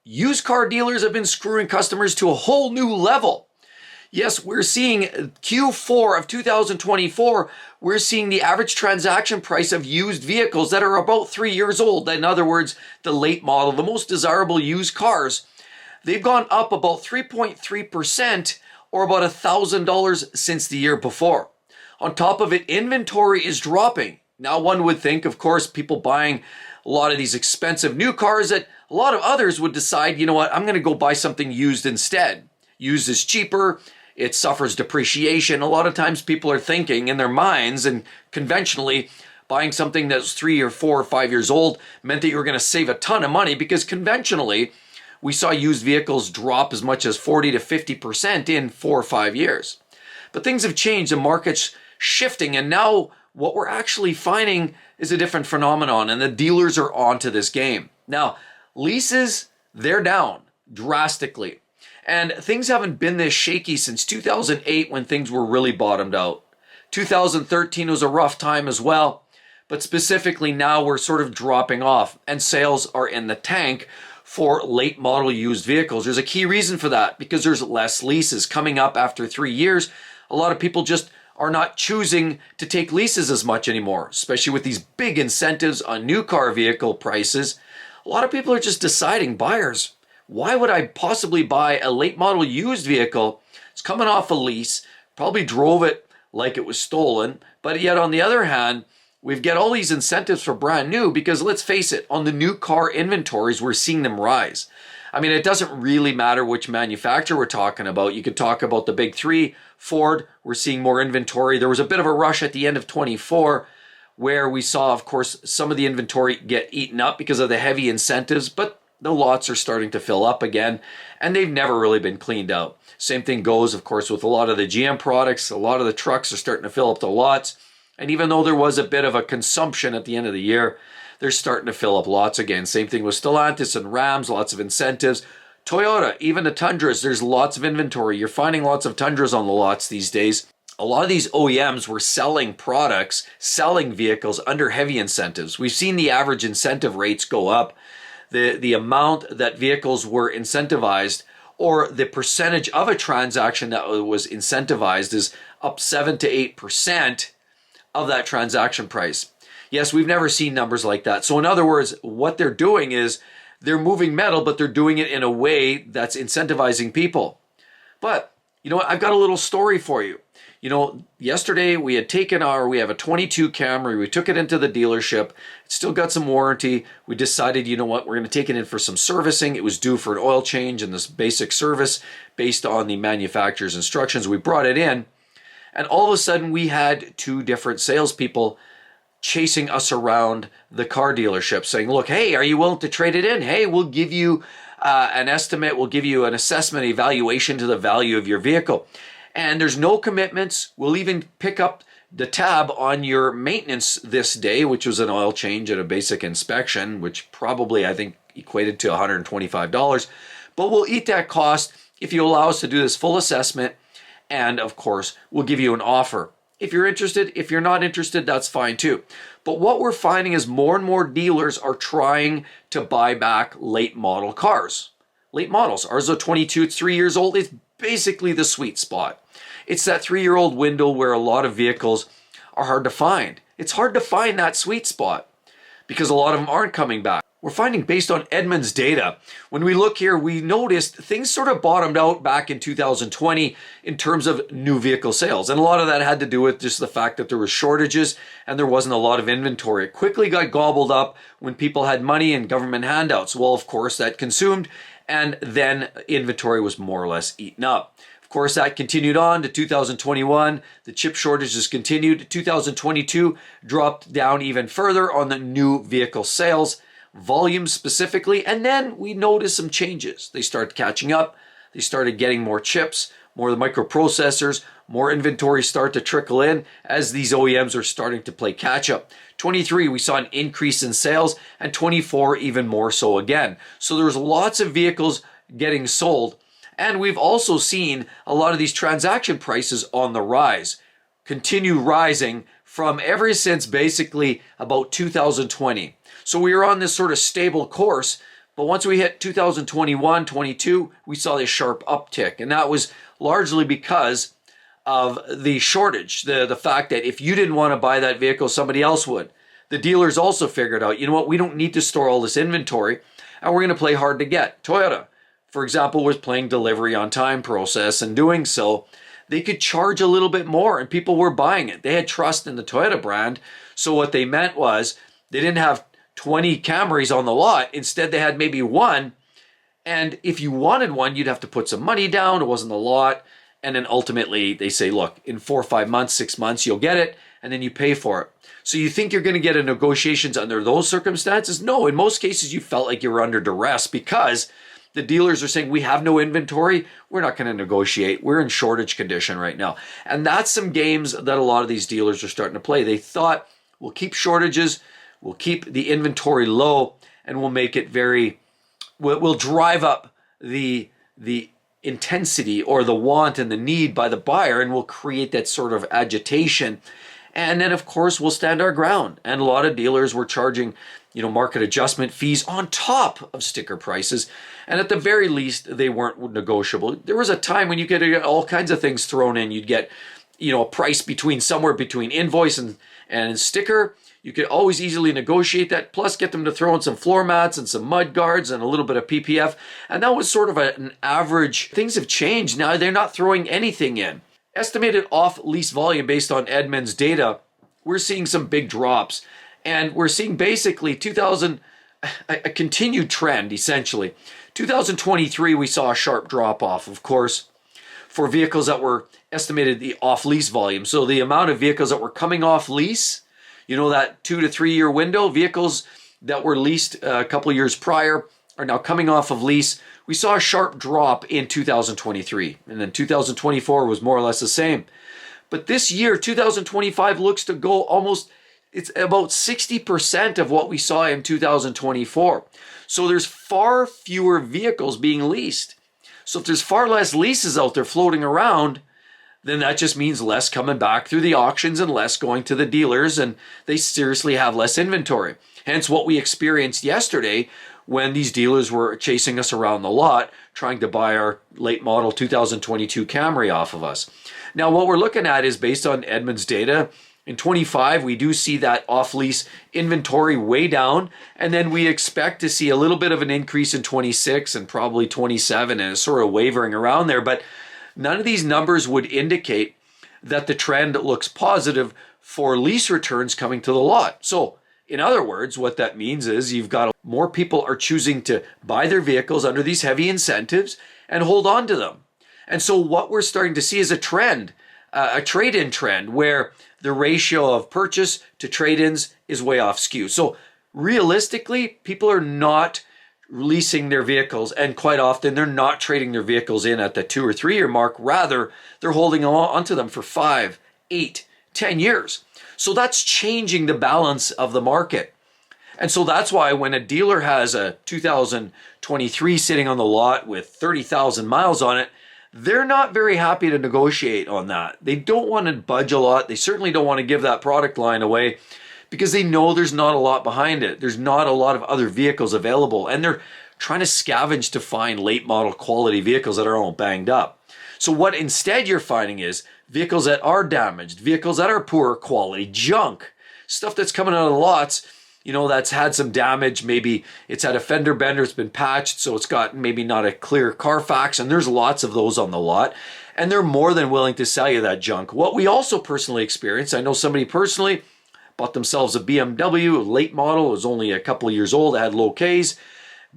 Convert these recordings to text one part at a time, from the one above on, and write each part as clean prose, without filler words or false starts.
used car dealers have been screwing customers to a whole new level. Yes, we're seeing Q4 of 2024, we're seeing the average transaction price of used vehicles that are about 3 years old. In other words, the late model, the most desirable used cars. They've gone up about 3.3% or about $1,000 since the year before. On top of it, inventory is dropping. Now, one would think, of course, people buying a lot of these expensive new cars, that a lot of others would decide, you know what, I'm going to go buy something used instead. Used is cheaper. It suffers depreciation. A lot of times people are thinking in their minds and conventionally buying something that's 3 or 4 or 5 years old meant that you were going to save a ton of money, because conventionally we saw used vehicles drop as much as 40 to 50% in 4 or 5 years. But things have changed. The market's shifting, and now what we're actually finding is a different phenomenon, and the dealers are onto this game. Now, leases, they're down drastically. And things haven't been this shaky since 2008, when things were really bottomed out. 2013 was a rough time as well, but specifically now we're sort of dropping off, and sales are in the tank for late model used vehicles. There's a key reason for that, because there's less leases coming up after 3 years. A lot of people just are not choosing to take leases as much anymore, especially with these big incentives on new car vehicle prices. A lot of people are just deciding, buyers, why would I possibly buy a late model used vehicle? It's coming off a lease, probably drove it like it was stolen, but yet on the other hand, we've got all these incentives for brand new, because let's face it, on the new car inventories, we're seeing them rise. I mean, it doesn't really matter which manufacturer we're talking about. You could talk about the big three. Ford, we're seeing more inventory. There was a bit of a rush at the end of 24 where we saw, of course, some of the inventory get eaten up because of the heavy incentives, but the lots are starting to fill up again, and they've never really been cleaned out. Same thing goes, of course, with a lot of the GM products. A lot of the trucks are starting to fill up the lots, and even though there was a bit of a consumption at the end of the year, they're starting to fill up lots again. Same thing with Stellantis and Rams, lots of incentives. Toyota, even the Tundras, there's lots of inventory. You're finding lots of Tundras on the lots these days. A lot of these OEMs were selling products, selling vehicles under heavy incentives. We've seen the average incentive rates go up. The amount that vehicles were incentivized, or the percentage of a transaction that was incentivized, is up 7 to 8% of that transaction price. Yes, we've never seen numbers like that. So in other words, what they're doing is they're moving metal, but they're doing it in a way that's incentivizing people. But you know what? I've got a little story for you. You know, yesterday we have a 22 Camry. We took it into the dealership. It's still got some warranty. We decided, you know what, we're going to take it in for some servicing. It was due for an oil change and this basic service based on the manufacturer's instructions. We brought it in, and all of a sudden we had 2 different salespeople chasing us around the car dealership saying, look, hey, are you willing to trade it in? Hey, we'll give you an estimate. We'll give you an assessment, evaluation to the value of your vehicle. And there's no commitments. We'll even pick up the tab on your maintenance this day, which was an oil change and a basic inspection, which probably, I think, equated to $125. But we'll eat that cost if you allow us to do this full assessment. And of course, we'll give you an offer. If you're interested, if you're not interested, that's fine too. But what we're finding is more and more dealers are trying to buy back late model cars. Late models. Ours are 22, it's 3 years old. It's basically the sweet spot. It's that 3-year-old window where a lot of vehicles are hard to find. It's hard to find that sweet spot because a lot of them aren't coming back. We're finding, based on Edmunds data, when we look here, we noticed things sort of bottomed out back in 2020 in terms of new vehicle sales. And a lot of that had to do with just the fact that there were shortages and there wasn't a lot of inventory. It quickly got gobbled up when people had money and government handouts. Well, of course, that consumed, and then inventory was more or less eaten up. Of course, that continued on to 2021. The chip shortages continued. 2022 dropped down even further on the new vehicle sales, volume specifically, and then we noticed some changes. They started catching up. They started getting more chips, more of the microprocessors, more inventory start to trickle in as these OEMs are starting to play catch up. 23, we saw an increase in sales, and 24 even more so again. So there's lots of vehicles getting sold. And we've also seen a lot of these transaction prices on the rise, continue rising from ever since basically about 2020. So we are on this sort of stable course, But once we hit 2021, 22, we saw this sharp uptick. And that was largely because of the shortage, the fact that if you didn't want to buy that vehicle, somebody else would. The dealers also figured out, you know what, we don't need to store all this inventory, and we're going to play hard to get. Toyota, for example, was playing delivery on time process, and doing so, they could charge a little bit more, and people were buying it. They had trust in the Toyota brand. So what they meant was they didn't have 20 Camrys on the lot. Instead, they had maybe one. And if you wanted one, you'd have to put some money down. It wasn't a lot. And then ultimately, they say, look, in 4 or 5 months, 6 months, you'll get it, and then you pay for it. So you think you're going to get a negotiations under those circumstances? No, in most cases, you felt like you were under duress because the dealers are saying, we have no inventory. We're not going to negotiate. We're in shortage condition right now. And that's some games that a lot of these dealers are starting to play. They thought, we'll keep shortages, we'll keep the inventory low, and we'll make it we'll drive up the intensity or the want and the need by the buyer, and we'll create that sort of agitation. And then, of course, we'll stand our ground. And a lot of dealers were charging, market adjustment fees on top of sticker prices. And at the very least, they weren't negotiable. There was a time when you could get all kinds of things thrown in. You'd get, a price somewhere between invoice and sticker. You could always easily negotiate that, plus get them to throw in some floor mats and some mud guards and a little bit of PPF. And that was sort of an average. Things have changed. Now they're not throwing anything in. Estimated off-lease volume based on Edmunds data, we're seeing some big drops. And we're seeing basically a continued trend, essentially. 2023, we saw a sharp drop-off, of course, for vehicles that were estimated the off-lease volume. So the amount of vehicles that were coming off lease, that 2 to 3 year window, vehicles that were leased a couple of years prior are now coming off of lease. We saw a sharp drop in 2023, and then 2024 was more or less the same. But this year, 2025, looks to go it's about 60% of what we saw in 2024. So there's far fewer vehicles being leased. So if there's far less leases out there floating around, then that just means less coming back through the auctions and less going to the dealers, and they seriously have less inventory. Hence what we experienced yesterday when these dealers were chasing us around the lot trying to buy our late model 2022 Camry off of us. Now what we're looking at is based on Edmunds data. In 25, we do see that off-lease inventory way down, and then we expect to see a little bit of an increase in 26 and probably 27, and it's sort of wavering around there. But none of these numbers would indicate that the trend looks positive for lease returns coming to the lot. So, in other words, what that means is you've got more people are choosing to buy their vehicles under these heavy incentives and hold on to them. And so what we're starting to see is a trend, a trade-in trend, where the ratio of purchase to trade-ins is way off skew. So realistically, people are not leasing their vehicles, and quite often they're not trading their vehicles in at the 2 or 3 year mark. Rather, they're holding on to them for 5, 8, 10 years. So that's changing the balance of the market. And so that's why when a dealer has a 2023 sitting on the lot with 30,000 miles on it, they're not very happy to negotiate on that. They don't want to budge a lot. They certainly don't want to give that product line away because they know there's not a lot behind it. There's not a lot of other vehicles available, and they're trying to scavenge to find late model quality vehicles that are all banged up. So what instead you're finding is vehicles that are damaged, vehicles that are poor quality, junk, stuff that's coming out of the lots, that's had some damage. Maybe it's had a fender bender, it's been patched, so it's got maybe not a clear Carfax, and there's lots of those on the lot. And they're more than willing to sell you that junk. What we also personally experienced, I know somebody personally bought themselves a BMW, a late model, it was only a couple of years old, it had low Ks,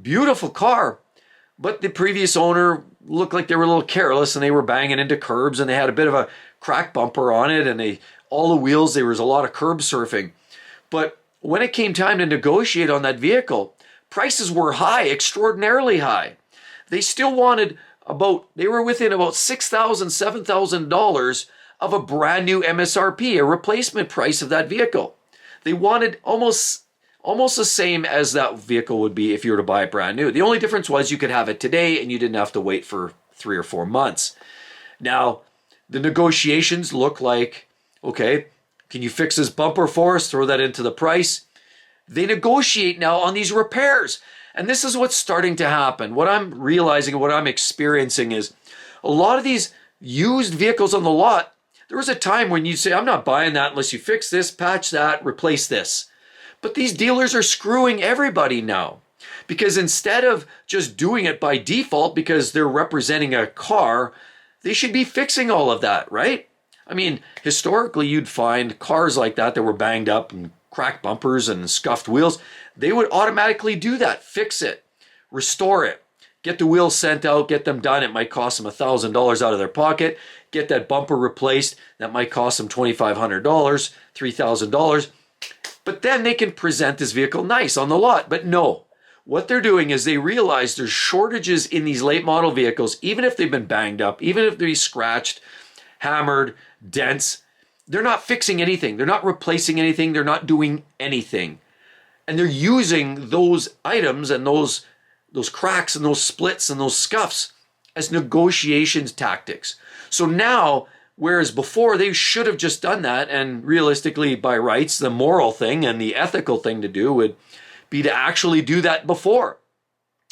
beautiful car, but the previous owner looked like they were a little careless and they were banging into curbs, and they had a bit of a crack bumper on it, and all the wheels, there was a lot of curb surfing. But when it came time to negotiate on that vehicle, prices were high, extraordinarily high. They still wanted they were within about $6,000, $7,000 of a brand new MSRP, a replacement price of that vehicle. They wanted almost the same as that vehicle would be if you were to buy it brand new. The only difference was you could have it today and you didn't have to wait for 3 or 4 months. Now, the negotiations look like, okay, can you fix this bumper for us? Throw that into the price. They negotiate now on these repairs. And this is what's starting to happen. What I'm realizing and what I'm experiencing is a lot of these used vehicles on the lot, there was a time when you'd say, I'm not buying that unless you fix this, patch that, replace this. But these dealers are screwing everybody now. Because instead of just doing it by default because they're representing a car, they should be fixing all of that, right? I mean, historically, you'd find cars like that were banged up and cracked bumpers and scuffed wheels. They would automatically do that, fix it, restore it, get the wheels sent out, get them done. It might cost them $1,000 out of their pocket. Get that bumper replaced. That might cost them $2,500, $3,000. But then they can present this vehicle nice on the lot. But no, what they're doing is they realize there's shortages in these late model vehicles, even if they've been banged up, even if they're scratched, hammered, dents. They're not fixing anything. They're not replacing anything. They're not doing anything. And they're using those items and those cracks and those splits and those scuffs as negotiations tactics. So now, whereas before they should have just done that, and realistically by rights, the moral thing and the ethical thing to do would be to actually do that before.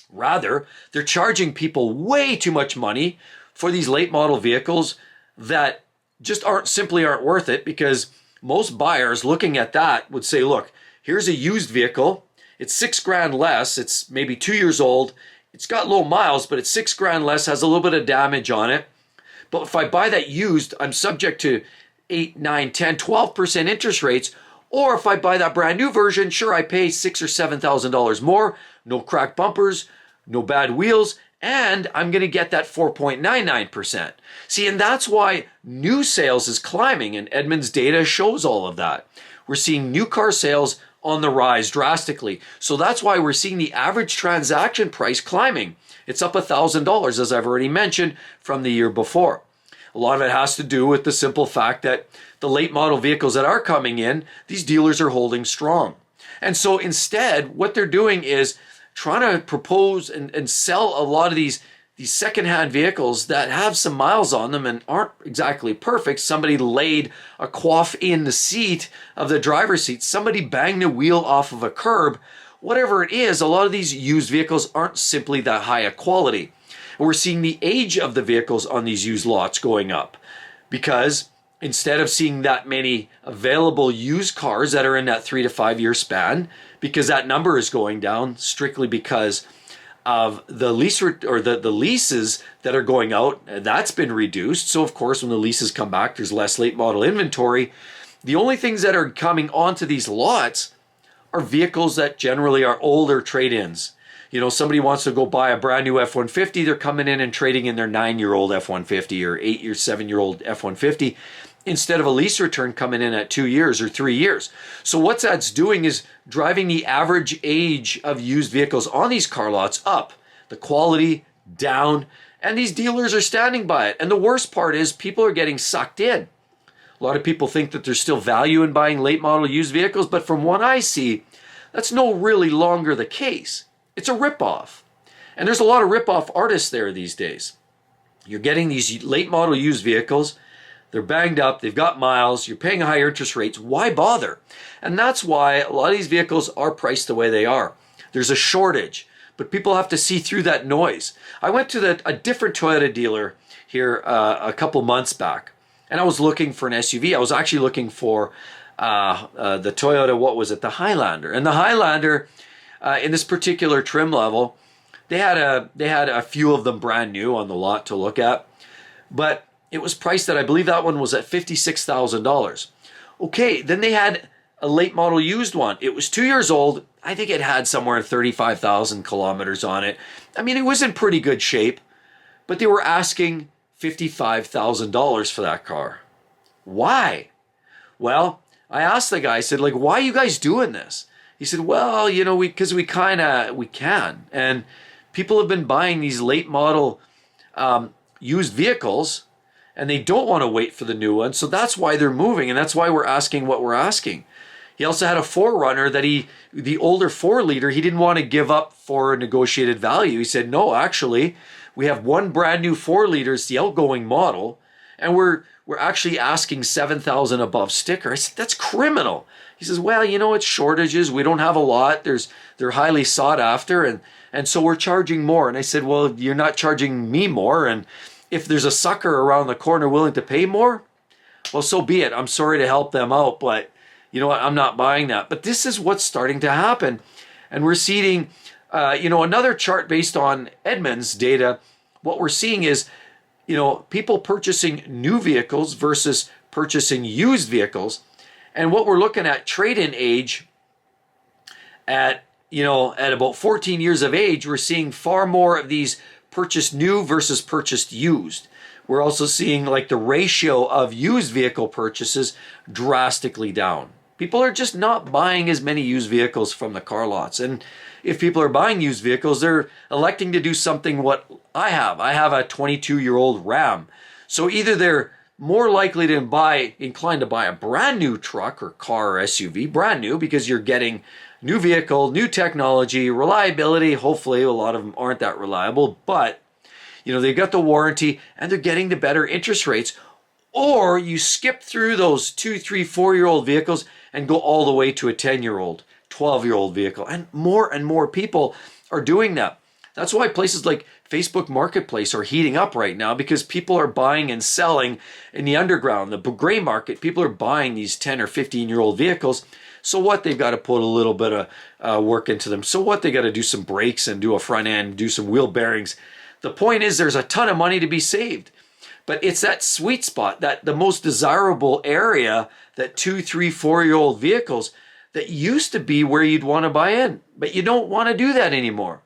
Rather, they're charging people way too much money for these late model vehicles that just simply aren't worth it, because most buyers looking at that would say, look, here's a used vehicle. It's $6,000 less. It's maybe 2 years old. It's got low miles, but it's $6,000 less, has a little bit of damage on it. But if I buy that used, I'm subject to 8, 9, 10, 12% interest rates. Or if I buy that brand new version, sure, I pay $6,000 or $7,000 more, no cracked bumpers, no bad wheels, and I'm going to get that 4.99%. See, and that's why new sales is climbing, and Edmunds data shows all of that. We're seeing new car sales on the rise drastically. So that's why we're seeing the average transaction price climbing. It's up $1,000, as I've already mentioned, from the year before. A lot of it has to do with the simple fact that the late model vehicles that are coming in, these dealers are holding strong. And so instead, what they're doing is trying to propose and sell a lot of these secondhand vehicles that have some miles on them and aren't exactly perfect. Somebody laid a quaff in the seat of the driver's seat. Somebody banged a wheel off of a curb. Whatever it is, a lot of these used vehicles aren't simply that high a quality. And we're seeing the age of the vehicles on these used lots going up, because instead of seeing that many available used cars that are in that 3 to 5 year span, because that number is going down strictly because of the lease or the leases that are going out, that's been reduced. So of course, when the leases come back, there's less late model inventory. The only things that are coming onto these lots are vehicles that generally are older trade-ins. You know, somebody wants to go buy a brand new F-150, they're coming in and trading in their 9-year-old F-150 or 7-year-old F-150 instead of a lease return coming in at 2 years or 3 years. So what that's doing is driving the average age of used vehicles on these car lots up, the quality down, and these dealers are standing by it. And the worst part is people are getting sucked in. A lot of people think that there's still value in buying late model used vehicles, but from what I see, that's no really longer the case. It's a ripoff. And there's a lot of ripoff artists there these days. You're getting these late model used vehicles. They're banged up. They've got miles. You're paying higher interest rates. Why bother? And that's why a lot of these vehicles are priced the way they are. There's a shortage, but people have to see through that noise. I went to a different Toyota dealer here a couple months back, and I was looking for an SUV. I was actually looking for the Toyota, what was it? The Highlander. And the Highlander, in this particular trim level, they had a few of them brand new on the lot to look at, but it was priced at, I believe that one was at $56,000. Okay, then they had a late model used one. It was 2 years old. I think it had somewhere 35,000 kilometers on it. I mean, it was in pretty good shape, but they were asking $55,000 for that car. Why? Well, I asked the guy, I said, like, why are you guys doing this? He said, well, you know, because we can. And people have been buying these late model used vehicles, and they don't want to wait for the new one. So that's why they're moving, and that's why we're asking what we're asking. He also had a 4Runner that the older 4-liter, he didn't want to give up for a negotiated value. He said, no, actually, we have one brand new 4-liter, it's the outgoing model, and we're actually asking $7,000 above sticker. I said, that's criminal. He says, well, it's shortages. We don't have a lot. They're highly sought after, and so we're charging more. And I said, well, you're not charging me more. And if there's a sucker around the corner willing to pay more, well, so be it. I'm sorry to help them out, but you know what? I'm not buying that. But this is what's starting to happen. And we're seeing, another chart based on Edmunds data. What we're seeing is, people purchasing new vehicles versus purchasing used vehicles. And what we're looking at, trade-in age at about 14 years of age, we're seeing far more of these purchased new versus purchased used. We're also seeing like the ratio of used vehicle purchases drastically down. People are just not buying as many used vehicles from the car lots. And if people are buying used vehicles, they're electing to do something what I have. I have a 22-year-old Ram. So either they're more likely to inclined to buy a brand new truck or car or SUV, brand new, because you're getting new vehicle, new technology, reliability. Hopefully, a lot of them aren't that reliable, but they've got the warranty and they're getting the better interest rates. Or you skip through those 2, 3, 4-year-old vehicles and go all the way to a 10-year-old, 12-year-old vehicle. And more people are doing that. That's why places like Facebook Marketplace are heating up right now, because people are buying and selling in the underground, the gray market. People are buying these 10 or 15-year-old vehicles. So what? They've got to put a little bit of work into them. So what? They got to do some brakes and do a front end, do some wheel bearings. The point is there's a ton of money to be saved. But it's that sweet spot, that the most desirable area, that 2, 3, 4-year-old vehicles that used to be where you'd want to buy in. But you don't want to do that anymore.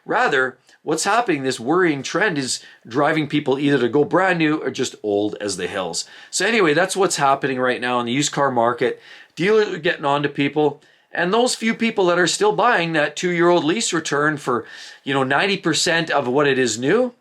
Rather, what's happening, this worrying trend is driving people either to go brand new or just old as the hills. So anyway, that's what's happening right now in the used car market. Dealers are getting on to people. And those few people that are still buying that 2-year-old lease return for, 90% of what it is new,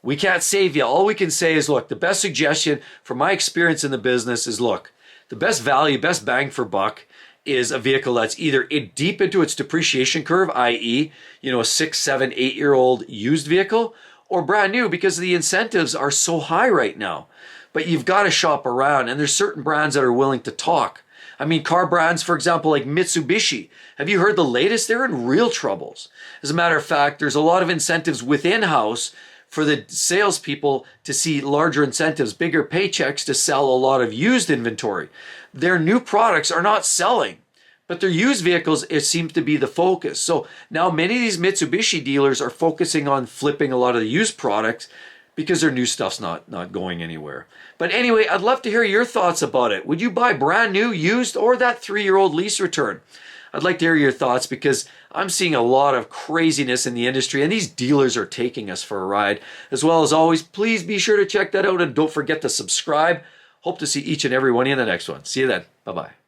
we can't save you. All we can say is, look, the best suggestion from my experience in the business is, look, the best value, best bang for buck is a vehicle that's either deep into its depreciation curve, i.e., a 6, 7, 8-year-old used vehicle, or brand new, because the incentives are so high right now. But you've got to shop around, and there's certain brands that are willing to talk. I mean, car brands, for example, like Mitsubishi. Have you heard the latest? They're in real troubles. As a matter of fact, there's a lot of incentives within house for the salespeople to see larger incentives, bigger paychecks to sell a lot of used inventory. Their new products are not selling, but their used vehicles, it seems to be the focus. So now many of these Mitsubishi dealers are focusing on flipping a lot of the used products because their new stuff's not going anywhere. But anyway, I'd love to hear your thoughts about it. Would you buy brand new, used, or that 3-year-old lease return? I'd like to hear your thoughts, because I'm seeing a lot of craziness in the industry, and these dealers are taking us for a ride. As well as always, please be sure to check that out, and don't forget to subscribe. Hope to see each and every one of you in the next one. See you then. Bye-bye.